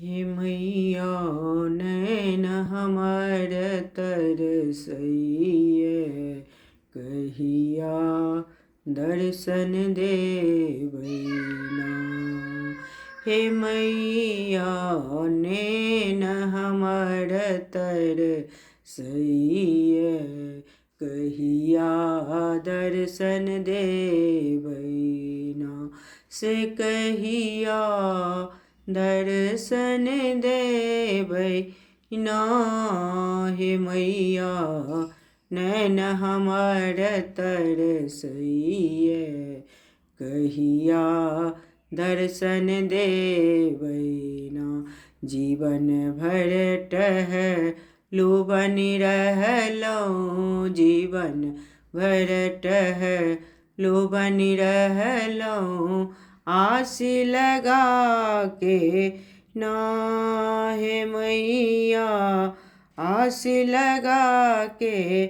हे मैया नैन हमर तरसइए, कहिया दर्शन देवैना। हे मैया नैन हमर तरसइए, कहिया दर्शन देवैना। से कहिया दर्शन देवैना। हे मैया नैन हमर तरसइए, कहिया दर्शन देवैना। जीवन भर टहलु बनि रहलहुँ, जीवन भर टहलु बनि रहलहुँ, आस लगा के ना। हे मैया आस लगा के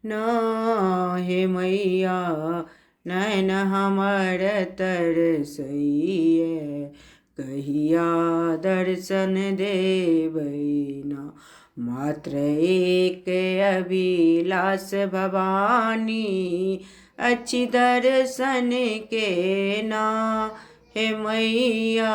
ना। हे मैया नैन हमर तरसइए, कहिया दर्शन देवैना। मात्र एक अभिलाष भवानी, अच्छी दर्शन के ना। हे मैया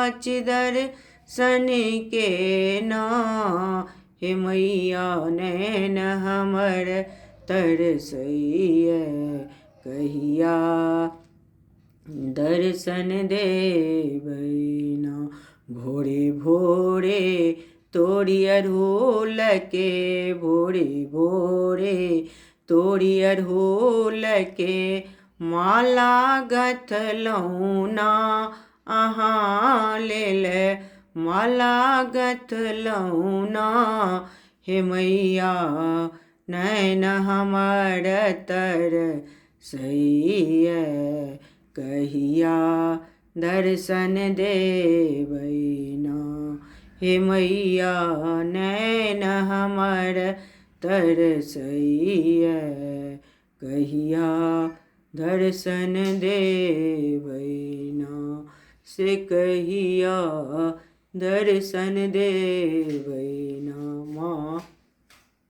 अच्छी दर्शन के ना। हे मैया नैन हमर तरसइए, कहिया दर्शन देवैना। भोरे भोरे तोरी अड़हुल के, भोरे भोरे तोरी अड़हुल के माला गथलहुँ ना। अहाँ लेल माला गथलहुँ ना। हे मैया नैन हमर तरसइए, कहिया दर्शन देवैना। हे मैया नैन हमर तरसइए, कहिया दर्शन देवैना। से कहिया दर्शन देवैना। माँ।